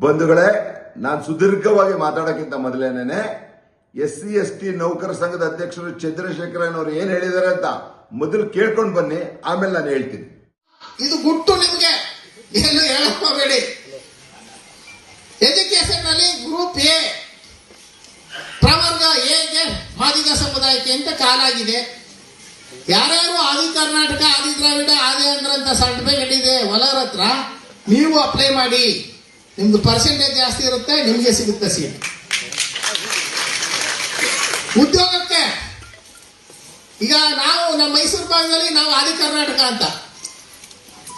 ಬಂಧುಗಳೇ, ನಾನು ಸುದೀರ್ಘವಾಗಿ ಮಾತಾಡೋಕ್ಕಿಂತ ಮೊದಲೇನೆ SC/ST ನೌಕರ ಸಂಘದ ಅಧ್ಯಕ್ಷರು ಚಂದ್ರಶೇಖರನ್ ಅವರು ಏನ್ ಹೇಳಿದ್ದಾರೆ ಅಂತ ಮೊದಲು ಕೇಳ್ಕೊಂಡು ಬನ್ನಿ, ಆಮೇಲೆ ನಾನು ಹೇಳ್ತೀನಿ. ಇದು ಗುಟ್ಟು ನಿಮಗೆ ಏನು ಹೇಳಬೇಡಿ. ಎಜುಕೇಶನ್ ನಲ್ಲಿ ಗ್ರೂಪ್ ಎ ಪ್ರವರ್ಗ ಎಗೆ ಮಾದಿಗ ಸಮುದಾಯಕ್ಕೆ ಅಂತ ಕಾಲಾಗಿದೆ. ಯಾರ್ಯಾರು ಆದಿ ಕರ್ನಾಟಕ, ಆದಿ ದ್ರಾವಿಡ, ಆದಿ ಆಂಧ್ರ ಅಂತ ಸರ್ಟಿಫಿಕೇಟ್ ಇದೆ ಹೊಲರ ಹತ್ರ, ನೀವು ಅಪ್ಲೈ ಮಾಡಿ. ನಿಮ್ದು ಪರ್ಸೆಂಟೇಜ್ ಜಾಸ್ತಿ ಇರುತ್ತೆ, ನಿಮ್ಗೆ ಸಿಗುತ್ತೆ ಸೀಟ್. ಉದ್ಯೋಗಕ್ಕೆ ಈಗ ನಾವು ನಮ್ಮ ಮೈಸೂರು ಭಾಗದಲ್ಲಿ ನಾವು ಆದಿ ಕರ್ನಾಟಕ ಅಂತ,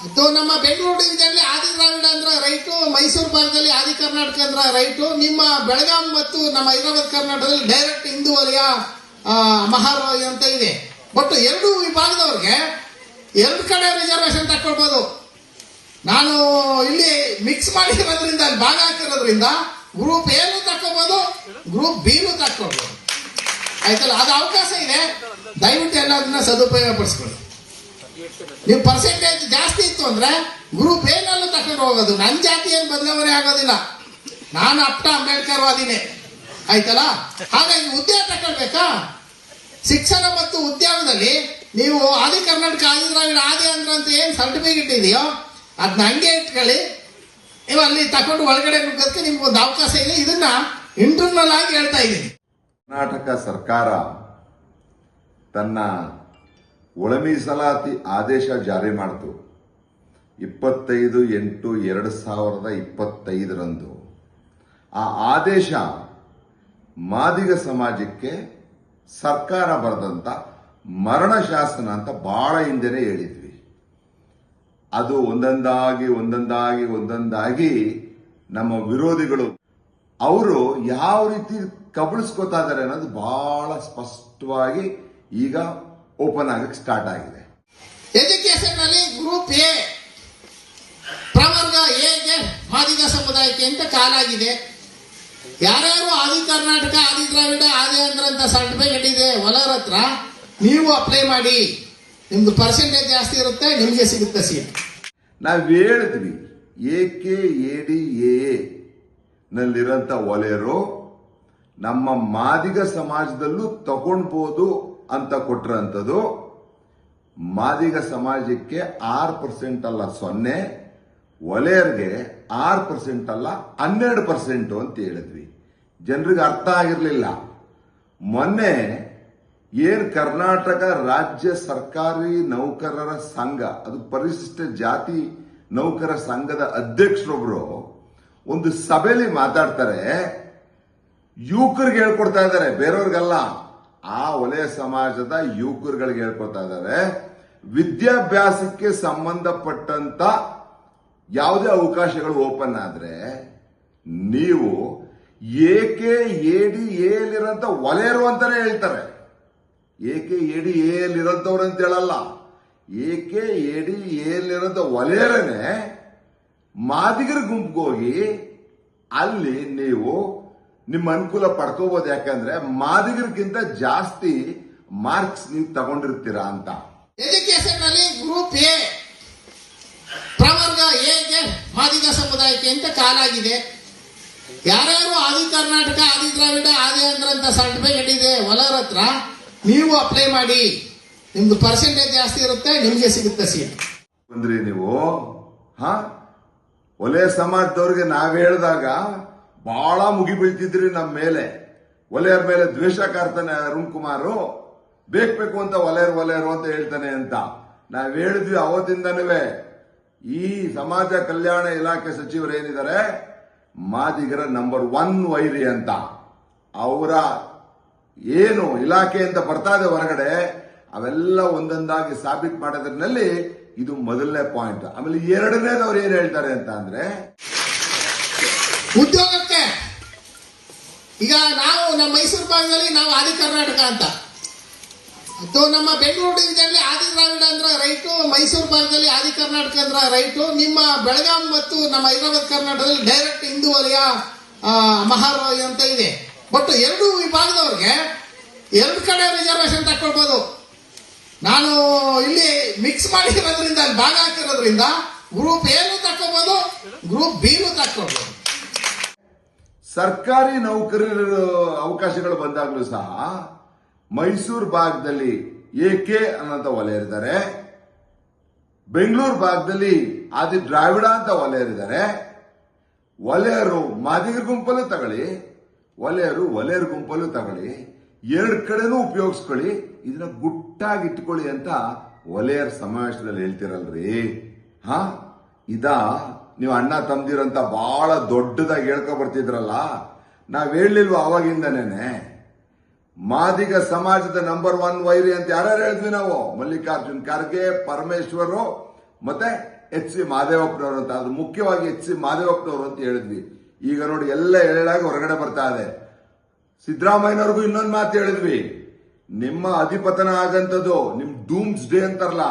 ಅಥವಾ ನಮ್ಮ ಬೆಂಗಳೂರು ಡಿವಿಷನ್ ಆದಿ ದ್ರಾವಿಡ ಅಂದ್ರೆ ರೈಟು, ಮೈಸೂರು ಭಾಗದಲ್ಲಿ ಆದಿ ಕರ್ನಾಟಕ ಅಂದ್ರೆ ರೈಟು, ನಿಮ್ಮ ಬೆಳಗಾಂ ಮತ್ತು ನಮ್ಮ ಹೈದರಾಬಾದ್ ಕರ್ನಾಟಕದಲ್ಲಿ ಡೈರೆಕ್ಟ್ ಹಿಂದೂ ವಲಯ, ಮಹಾವಲಯ ಅಂತ ಇದೆ. ಬಟ್ ಎರಡು ವಿಭಾಗದವ್ರಿಗೆ ಎರಡು ಕಡೆ ರಿಸರ್ವೇಶನ್ ತಕ್ಕೊಳ್ಬೋದು. ನಾನು ಇಲ್ಲಿ ಮಿಕ್ಸ್ ಮಾಡಿರೋದ್ರಿಂದ, ಅಲ್ಲಿ ಭಾಗ ಹಾಕಿರೋದ್ರಿಂದ ಗ್ರೂಪ್ ಎನು ತಕ್ಕೋಬಹುದು, ಗ್ರೂಪ್ ಬಿನು ತಕ್ಕೊಳ್ಬೋದು. ಆಯ್ತಲ್ಲ, ಅದು ಅವಕಾಶ ಇದೆ. ದಯವಿಟ್ಟು ಎಲ್ಲ ಅದನ್ನ ಸದುಪಯೋಗ ಪಡಿಸ್ಕೊಳ್ಳಿ. ನೀವು ಪರ್ಸೆಂಟೇಜ್ ಜಾಸ್ತಿ ಇತ್ತು ಅಂದ್ರೆ ಗ್ರೂಪ್ ಏನಲ್ಲೂ ತಕೊಂಡು ಹೋಗೋದು. ನನ್ನ ಜಾತಿ ಏನು ಬದಲಾವಣೆ ಆಗೋದಿಲ್ಲ. ನಾನು ಅಂಬೇಡ್ಕರ್ ವಾದಿನೇ. ಆಯ್ತಲ್ಲ, ಹಾಗಾಗಿ ಉದ್ಯೋಗ ತಗೊಳ್ಬೇಕಾ? ಶಿಕ್ಷಣ ಮತ್ತು ಉದ್ಯೋಗದಲ್ಲಿ ನೀವು ಆದಿ ಕರ್ನಾಟಕ, ಆದಿ ದ್ರಾವಿಡ, ಆದಿ ಆಂಧ್ರ ಅಂತ ಏನ್ ಸರ್ಟಿಫಿಕೇಟ್ ಇದೆಯೋ ಅದನ್ನ ಹಂಗೆ ಇಟ್ಕೊಳ್ಳಿ. ನೀವು ಅಲ್ಲಿ ತಕೊಂಡು ಒಳಗಡೆ ನುಗ್ಗೋದಕ್ಕೆ ನಿಮ್ಗೆ ಒಂದು ಅವಕಾಶ ಇದೆ. ಇದನ್ನ ಇಂಟರ್ನಲ್ ಆಗಿ ಹೇಳ್ತಾ ಇದ್ದೀನಿ. ಕರ್ನಾಟಕ ಸರ್ಕಾರ ತನ್ನ ಒಳ ಮೀಸಲಾತಿ ಆದೇಶ ಜಾರಿ ಮಾಡಿತು 25/8/2025. ಆ ಆದೇಶ ಮಾದಿಗ ಸಮಾಜಕ್ಕೆ ಸರ್ಕಾರ ಬರೆದಂತ ಮರಣ ಶಾಸನ ಅಂತ ಬಹಳ ಹಿಂದೆನೆ ಹೇಳಿದ್ವಿ. ಅದು ಒಂದೊಂದಾಗಿ ನಮ್ಮ ವಿರೋಧಿಗಳು ಅವರು ಯಾವ ರೀತಿ ಕಬಳಿಸ್ಕೋತಾ ಇದ್ದಾರೆ ಅನ್ನೋದು ಬಹಳ ಸ್ಪಷ್ಟವಾಗಿ ಈಗ ಓಪನ್ ಆಗಕ್ಕೆ ಸ್ಟಾರ್ಟ್ ಆಗಿದೆ. ಎಜುಕೇಶನ್ ನಲ್ಲಿ ಗ್ರೂಪ್ ಎ ಪ್ರವರ್ಗ ಎಗೆ ಮಾದಿಗ ಸಮುದಾಯಕ್ಕೆ ಅಂತ ಕಾಲಾಗಿದೆ. ಯಾರ್ಯಾರು ಆದಿ ಕರ್ನಾಟಕ, ಆದಿ ದ್ರಾವಿಡ, ಆದಿ ಆಂಧ್ರ ಅಂತ ಸರ್ಟಿಫಿಕೇಟ್ ಇದೆ ಹೊಲರ ಹತ್ರ, ನೀವು ಅಪ್ಲೈ ಮಾಡಿ. ನಿಮ್ದು ಪರ್ಸೆಂಟೇಜ್ ಜಾಸ್ತಿ ಇರುತ್ತೆ, ನಿಮ್ಗೆ ಸಿಗುತ್ತೆ ಸೀಟ್. ನಾವು ಹೇಳಿದ್ವಿ AKADAA ನಲ್ಲಿರಂತ ವಲಯರು ನಮ್ಮ ಮಾದಿಗ ಸಮಾಜದಲ್ಲೂ ತಗೊಳ್ಬಹುದು ಅಂತ ಕೊಟ್ಟಿರೋಂಥದ್ದು. ಮಾದಿಗ ಸಮಾಜಕ್ಕೆ 6% ಅಲ್ಲ 0, ವಲಯರ್ಗೆ 6% ಅಲ್ಲ 12% ಅಂತ ಹೇಳಿದ್ವಿ. ಜನರಿಗೆ ಅರ್ಥ ಆಗಿರ್ಲಿಲ್ಲ. ಮೊನ್ನೆ ಏನ್ ಕರ್ನಾಟಕ ರಾಜ್ಯ ಸರ್ಕಾರಿ ನೌಕರರ ಸಂಘ, ಅದು ಪರಿಶಿಷ್ಟ ಜಾತಿ ನೌಕರ ಸಂಘದ ಅಧ್ಯಕ್ಷರೊಬ್ರು ಒಂದು ಸಭೆಯಲ್ಲಿ ಮಾತಾಡ್ತಾರೆ. ಯುವಕರಿಗೆ ಹೇಳ್ಕೊಡ್ತಾ ಇದ್ದಾರೆ, ಬೇರೆಯವ್ರಿಗಲ್ಲ. ಆ ವಲಯ ಸಮಾಜದ ಯುವಕರುಗಳಿಗೆ ಹೇಳ್ಕೊಡ್ತಾ ಇದ್ದಾರೆ, ವಿದ್ಯಾಭ್ಯಾಸಕ್ಕೆ ಸಂಬಂಧಪಟ್ಟಂತ ಯಾವುದೇ ಅವಕಾಶಗಳು ಓಪನ್ ಆದ್ರೆ ನೀವು AKADAಯಲ್ಲಿರೋಂಥ ವಲಯರು ಅಂತಾನೆ ಹೇಳ್ತಾರೆ. AKADAಯಲ್ಲಿರೋಂಥವ್ರು ಅಂತ ಹೇಳಲ್ಲ. AKADAಯಲ್ಲಿರೋಂಥ ವಲಯರನ್ನೇ ಮಾದಿಗರ ಗುಂಪಿಗೆ ಹೋಗಿ ಅಲ್ಲಿ ನೀವು ನಿಮ್ಮ ಅನುಕೂಲ ಪಡ್ಕೋಬಹುದು. ಯಾಕಂದ್ರೆ ಮಾದಿಗರಿಗಿಂತ ಜಾಸ್ತಿ ಮಾರ್ಕ್ಸ್ ನೀವು ತಗೊಂಡಿರ್ತೀರಾ ಅಂತ. ಎಜುಕೇಶನ್ ನಲ್ಲಿ ಗ್ರೂಪ್ ಎ ಪ್ರವರ್ಗ ಎಗೆ ಮಾದಿಗ ಸಮುದಾಯಕ್ಕೆ ಅಂತ ಕಾಲಾಗಿದೆ. ಯಾರ್ಯಾರು ಆದಿ ಕರ್ನಾಟಕ, ಆದಿ ದ್ರಾವಿಡ, ಆದಿ ಆಂಧ್ರ ಅಂತ ಸರ್ಟಿಫಿಕೇಟ್ ಇದೆ ಹೊಲರ ಹತ್ರ, ನೀವು ಅಪ್ಲೈ ಮಾಡಿ. ನಿಮ್ದು ಪರ್ಸೆಂಟೇಜ್ ಜಾಸ್ತಿ ಇರುತ್ತೆ, ನಿಮ್ಗೆ ಸಿಗುತ್ತೆ ಸೀಟ್. ಬಂದ್ರಿ ನೀವು ವಲಯ ಸಮಾಜದವ್ರಿಗೆ ನಾವ್ ಹೇಳಿದಾಗ ಬಹಳ ಮುಗಿ ಬೀಳ್ತಿದ್ರಿ ನಮ್ಮ ಮೇಲೆ. ವಲಯರ ಮೇಲೆ ದ್ವೇಷ ಕಾರ್ತಾನೆ ಅರುಣ್ ಕುಮಾರ್, ಬೇಕು ಅಂತ ವಲಯರು ಅಂತ ಹೇಳ್ತಾನೆ ಅಂತ. ನಾವ್ ಹೇಳಿದ್ವಿ ಅವತ್ತಿಂದನವೇ. ಈ ಸಮಾಜ ಕಲ್ಯಾಣ ಇಲಾಖೆ ಸಚಿವರು ಏನಿದ್ದಾರೆ, ಮಾದಿಗರ ನಂಬರ್ 1 ವೈರಿ ಅಂತ. ಅವರ ಏನು ಇಲಾಖೆ ಅಂತ ಬರ್ತಾ ಇದೆ ಹೊರಗಡೆ, ಅವೆಲ್ಲ ಒಂದೊಂದಾಗಿ ಸಾಬೀತು ಮಾಡೋದ್ರಲ್ಲಿ ಇದು ಮೊದಲನೇ ಪಾಯಿಂಟ್. ಆಮೇಲೆ ಎರಡನೇದು ಅವ್ರು ಏನ್ ಹೇಳ್ತಾರೆ ಅಂತ ಅಂದ್ರೆ, ಉದ್ಯೋಗಕ್ಕೆ ಈಗ ನಾವು ನಮ್ಮ ಮೈಸೂರು ಭಾಗದಲ್ಲಿ ನಾವು ಆದಿ ಕರ್ನಾಟಕ ಅಂತ, ಅಥವಾ ನಮ್ಮ ಬೆಂಗಳೂರು ಡಿವಿಷನ್ ಆದಿ ದ್ರಾವಿಡ ಅಂದ್ರೆ ರೈಟು, ಮೈಸೂರು ಭಾಗದಲ್ಲಿ ಆದಿ ಕರ್ನಾಟಕ ಅಂದ್ರೆ ರೈಟು, ನಿಮ್ಮ ಬೆಳಗಾಂ ಮತ್ತು ನಮ್ಮ ಹೈದರಾಬಾದ್ ಕರ್ನಾಟಕದಲ್ಲಿ ಡೈರೆಕ್ಟ್ ಹಿಂದೂ ವಲಯ, ಮಹಾವಲಯ ಅಂತ ಇದೆ. ಬಟ್ ಎರಡು ವಿಭಾಗದವ್ರಿಗೆ ಎರಡು ಕಡೆ ರಿಸರ್ವೇಶನ್ ತಕ್ಕೊಳ್ಬೋದು. ನಾನು ಇಲ್ಲಿ ಮಿಕ್ಸ್ ಮಾಡಿರೋದ್ರಿಂದ, ಅಲ್ಲಿ ಭಾಗ ಹಾಕಿರೋದ್ರಿಂದ ಗ್ರೂಪ್ ಎನು ತಕ್ಕೋಬಹುದು, ಗ್ರೂಪ್ ಬಿನು ತಕ್ಕೊಳ್ಬೋದು. ಸರ್ಕಾರಿ ನೌಕರರ ಅವಕಾಶಗಳು ಬಂದಾಗಲೂ ಸಹ ಮೈಸೂರು ಭಾಗದಲ್ಲಿ ಎಕೆ ಅನ್ನೋಂಥ ವಲಯರಿದ್ದಾರೆ, ಬೆಂಗಳೂರು ಭಾಗದಲ್ಲಿ ಆದಿ ದ್ರಾವಿಡ ಅಂತ ವಲಯರಿದ್ದಾರೆ. ವಲಯರು ಮಾದಿಗರ ಗುಂಪಲ್ಲೂ ತಗೊಳ್ಳಿ, ವಲಯರ ಗುಂಪಲ್ಲೂ ತಗೊಳ್ಳಿ, ಎರಡು ಕಡೆನೂ ಉಪಯೋಗಿಸ್ಕೊಳ್ಳಿ, ಇದನ್ನ ಗುಟ್ಟಾಗಿ ಇಟ್ಕೊಳ್ಳಿ ಅಂತ ವಲಯರ ಸಮಾವೇಶದಲ್ಲಿ ಹೇಳ್ತಿರಲ್ರಿ. ನೀವು ಅಣ್ಣ ತಮ್ದಿರಂತ ಬಹಳ ದೊಡ್ಡದಾಗಿ ಹೇಳ್ಕೊ ಬರ್ತಿದ್ರಲ್ಲ, ನಾವ್ ಹೇಳಿಲ್ವ ಅವಾಗಿಂದನೇನೆ ಮಾದಿಗ ಸಮಾಜದ ನಂಬರ್ 1 ವೈರಿ ಅಂತ ಯಾರು ಹೇಳಿದ್ವಿ ನಾವು? ಮಲ್ಲಿಕಾರ್ಜುನ್ ಖರ್ಗೆ, ಪರಮೇಶ್ವರು ಮತ್ತೆ ಎಚ್ ಸಿ ಮಾದೇವಪ್ಪನವರು ಅಂತ. ಅದು ಮುಖ್ಯವಾಗಿ ಎಚ್ ಸಿ ಮಾದೇವಪ್ಪನವರು ಅಂತ ಹೇಳಿದ್ವಿ. ಈಗ ನೋಡಿ ಎಲ್ಲ ಎಳೆಯಾಗಿ ಹೊರಗಡೆ ಬರ್ತಾ ಇದೆ. ಸಿದ್ದರಾಮಯ್ಯನವ್ರಿಗೂ ಇನ್ನೊಂದು ಮಾತು ಹೇಳಿದ್ವಿ, ನಿಮ್ಮ ಅಧಿಪತನ ಆಗಂತದ್ದು ನಿಮ್ ಡೂಮ್ಸ್ ಡೇ ಅಂತಾರಲ್ಲ,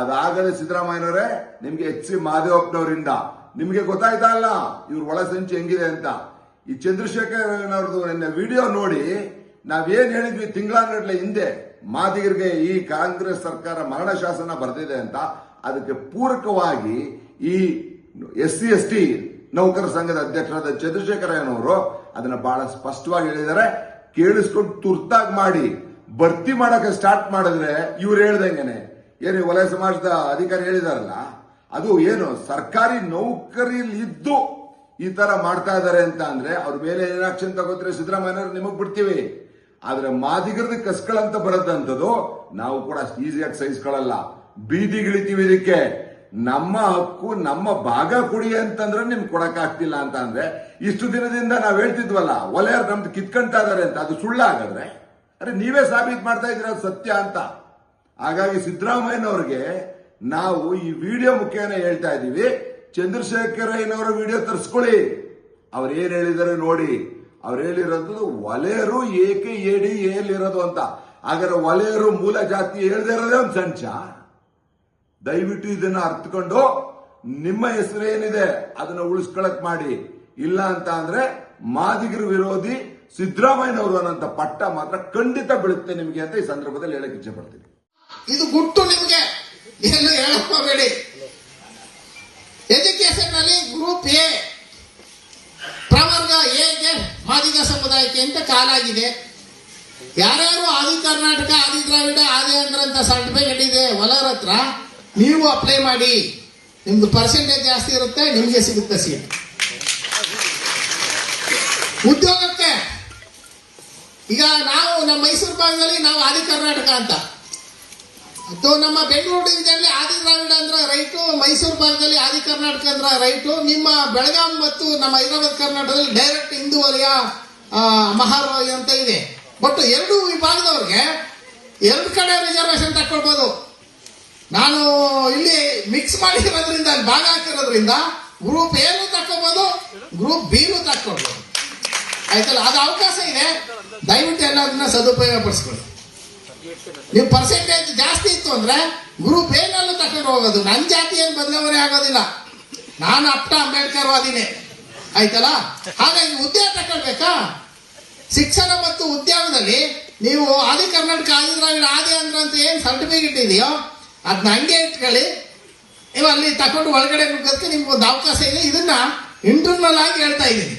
ಅದಾಗದೆ ಸಿದ್ದರಾಮಯ್ಯನವರೇ ನಿಮ್ಗೆ ಎಚ್ ಸಿ ಮಾದೇವಪ್ಪನವರಿಂದ ನಿಮ್ಗೆ ಗೊತ್ತಾಯ್ತಾ ಅಲ್ಲ ಇವ್ರ ಒಳ ಸಂಚು ಹೆಂಗಿದೆ ಅಂತ. ಈ ಚಂದ್ರಶೇಖರ್ ಅವ್ರದ್ದು ನನ್ನ ವಿಡಿಯೋ ನೋಡಿ ನಾವೇನ್ ಹೇಳಿದ್ವಿ ತಿಂಗಳಾನ್ಗಟ್ಲೆ ಹಿಂದೆ, ಮಾದಿಗರಿಗೆ ಈ ಕಾಂಗ್ರೆಸ್ ಸರ್ಕಾರ ಮರಣ ಶಾಸನ ಬರ್ತಿದೆ ಅಂತ. ಅದಕ್ಕೆ ಪೂರಕವಾಗಿ ಈ SC/ST ನೌಕರ ಸಂಘದ ಅಧ್ಯಕ್ಷರಾದ ಚಂದ್ರಶೇಖರಯ್ಯನವರು ಅದನ್ನ ಬಹಳ ಸ್ಪಷ್ಟವಾಗಿ ಹೇಳಿದ್ದಾರೆ. ಕೇಳಿಸ್ಕೊಂಡು ತುರ್ತಾಗಿ ಮಾಡಿ ಭರ್ತಿ ಮಾಡಕ್ಕೆ ಸ್ಟಾರ್ಟ್ ಮಾಡಿದ್ರೆ ಇವ್ರು ಹೇಳ್ದಂಗೆನೆ ಏನು ವಲಯ ಸಮಾಜದ ಅಧಿಕಾರಿ ಹೇಳಿದಾರಲ್ಲ, ಅದು ಏನು ಸರ್ಕಾರಿ ನೌಕರಿಲಿದ್ದು ಈ ತರ ಮಾಡ್ತಾ ಇದಾರೆ ಅಂತ ಅಂದ್ರೆ ಅವ್ರ ಮೇಲೆ ಏನ್ ಆಕ್ಷನ್ ತಗೋತಾರೆ ಸಿದ್ದರಾಮಯ್ಯನವ್ರು ನಿಮಗ್ ಬಿಡ್ತೀವಿ. ಆದ್ರೆ ಮಾದಿಗರದ ಕಸ್ಗಳಂತ ಬರದಂತದ್ದು ನಾವು ಕೂಡ ಅಷ್ಟು ಈಸಿಯಾಗಿ ಸಹಿಸ್ಕೊಳ್ಳಲ್ಲ, ಬೀದಿಗಿಳಿತೀವಿ. ಇದಕ್ಕೆ ನಮ್ಮ ಹಕ್ಕು ನಮ್ಮ ಭಾಗ ಕೊಡಿ ಅಂತಂದ್ರೆ ನಿಮ್ಗೆ ಕೊಡಕ್ ಆಗ್ತಿಲ್ಲ ಅಂತ ಅಂದ್ರೆ ಇಷ್ಟು ದಿನದಿಂದ ನಾವ್ ಹೇಳ್ತಿದ್ವಲ್ಲ ವಲಯರು ನಮ್ದು ಕಿತ್ಕೊಂತಾ ಇದಾರೆ ಅಂತ, ಅದು ಸುಳ್ಳಾಗದ್ರೆ ಅರೆ ನೀವೇ ಸಾಬೀತು ಮಾಡ್ತಾ ಇದ್ರ ಸತ್ಯ ಅಂತ. ಹಾಗಾಗಿ ಸಿದ್ದರಾಮಯ್ಯನವ್ರಿಗೆ ನಾವು ಈ ವಿಡಿಯೋ ಮುಖೇನ ಹೇಳ್ತಾ ಇದೀವಿ, ಚಂದ್ರಶೇಖರಯ್ಯನವರ ವಿಡಿಯೋ ತರಿಸ್ಕೊಳ್ಳಿ. ಅವ್ರು ಏನ್ ಹೇಳಿದಾರೆ ನೋಡಿ. ಅವ್ರು ಹೇಳಿರೋದು ವಲಯರು ಏಕೆ ಏಡಿ ಏಲಿರೋದು ಅಂತ. ಹಾಗಾದ್ರೆ ವಲಯರು ಮೂಲ ಜಾತಿ ಹೇಳ್ದೇ ಇರೋದೇ ಒಂದು ಸಂಚ. ದಯವಿಟ್ಟು ಇದನ್ನ ಅರ್ಥಕೊಂಡು ನಿಮ್ಮ ಹೆಸರು ಏನಿದೆ ಅದನ್ನ ಉಳಿಸ್ಕೊಳಕ್ ಮಾಡಿ. ಇಲ್ಲ ಅಂತ ಅಂದ್ರೆ ಮಾದಿಗರ ವಿರೋಧಿ ಸಿದ್ದರಾಮಯ್ಯನವರು ಅನ್ನೋಂಥ ಪಟ್ಟ ಮಾತ್ರ ಖಂಡಿತ ಬೀಳುತ್ತೆ ನಿಮಗೆ ಅಂತ ಈ ಸಂದರ್ಭದಲ್ಲಿ ಹೇಳಕ್ ಇಚ್ಛೆ ಪಡ್ತೀನಿ. ಇದು ಗುಟ್ಟು ನಿಮ್ಗೆ ಏನು ಹೇಳಕ್ ಹೋಗಬೇಡಿ. ಎಜುಕೇಶನ್ ನಲ್ಲಿ ಗ್ರೂಪ್ ಎ ಪ್ರವರ್ಗ ಎಗೆ ಮಾದಿಗ ಸಮುದಾಯಕ್ಕೆ ಅಂತ ಕಾಲಾಗಿದೆ. ಯಾರ್ಯಾರು ಆದಿ ಕರ್ನಾಟಕ, ಆದಿ ದ್ರಾವಿಡ, ಆದಿ ಆಂಧ್ರ ಅಂತ ಸರ್ಟಿಫಿಕೇಟ್ ಇದೆ ವಲಯರ ಹತ್ರ, ನೀವು ಅಪ್ಲೈ ಮಾಡಿ. ನಿಮ್ದು ಪರ್ಸೆಂಟೇಜ್ ಜಾಸ್ತಿ ಇರುತ್ತೆ, ನಿಮ್ಗೆ ಸಿಗುತ್ತೆ ಸೀಟ್. ಉದ್ಯೋಗಕ್ಕೆ ಈಗ ನಾವು ನಮ್ಮ ಮೈಸೂರು ಭಾಗದಲ್ಲಿ ನಾವು ಆದಿ ಕರ್ನಾಟಕ ಅಂತ, ಅಥವಾ ನಮ್ಮ ಬೆಂಗಳೂರು ಡಿವಿಷನ್ಲಿ ಆದಿ ದ್ರಾವಿಡ ಅಂದ್ರೆ ರೈಟು, ಮೈಸೂರು ಭಾಗದಲ್ಲಿ ಆದಿ ಕರ್ನಾಟಕ ಅಂದ್ರೆ ರೈಟು, ನಿಮ್ಮ ಬೆಳಗಾಂ ಮತ್ತು ನಮ್ಮ ಹೈದರಾಬಾದ್ ಕರ್ನಾಟಕದಲ್ಲಿ ಡೈರೆಕ್ಟ್ ಹಿಂದೂ ವಲಯ ಮಹಾವಲಯ ಅಂತ ಇದೆ. ಬಟ್ ಎರಡು ವಿಭಾಗದವ್ರಿಗೆ ಎರಡು ಕಡೆ ರಿಸರ್ವೇಶನ್ ತಕ್ಕೊಳ್ಬೋದು. ನಾನು ಇಲ್ಲಿ ಮಿಕ್ಸ್ ಮಾಡಿರೋದ್ರಿಂದ ಅಲ್ಲಿ ಭಾಗ ಹಾಕಿರೋದ್ರಿಂದ ಗ್ರೂಪ್ ಎನು ತಕ್ಕೋಬಹುದು, ಗ್ರೂಪ್ ಬಿನು ತಕ್ಕೊಳ್ಬೋದು. ಆಯ್ತಲ್ಲ, ಅದು ಅವಕಾಶ ಇದೆ. ದಯವಿಟ್ಟು ಎಲ್ಲದನ್ನ ಸದುಪಯೋಗ ಪಡಿಸ್ಕೊಳ್ಳಿ. ನೀವು ಪರ್ಸೆಂಟೇಜ್ ಜಾಸ್ತಿ ಇತ್ತು ಅಂದ್ರೆ ಗ್ರೂಪ್ ಏನಲ್ಲೂ ತಕೊಂಡು ಹೋಗೋದು. ನನ್ನ ಜಾತಿ ಏನು ಬದಲಾವಣೆ ಆಗೋದಿಲ್ಲ, ನಾನು ಅಪ್ಟ ಅಂಬೇಡ್ಕರ್ ವಾದಿನೇ. ಆಯ್ತಲ್ಲ, ಹಾಗಾಗಿ ಉದ್ಯೋಗ ತಕೊಳ್ಬೇಕಾ? ಶಿಕ್ಷಣ ಮತ್ತು ಉದ್ಯೋಗದಲ್ಲಿ ನೀವು ಆದಿ ಕರ್ನಾಟಕ, ಆದಿ ದ್ರಾವಿಡ, ಆದಿ ಆಂಧ್ರ ಅಂತ ಏನ್ ಸರ್ಟಿಫಿಕೇಟ್ ಇದೆಯೋ ಅದನ್ನ ಹಂಗೆ ಇಟ್ಕೊಳ್ಳಿ. ನೀವು ಅಲ್ಲಿ ತಕೊಂಡು ಒಳಗಡೆ ನುಗ್ಗೋದಕ್ಕೆ ನಿಮ್ಗೆ ಒಂದು ಅವಕಾಶ ಇದೆ. ಇದನ್ನ ಇಂಟರ್ನಲ್ ಆಗಿ ಹೇಳ್ತಾ ಇದ್ದೀನಿ.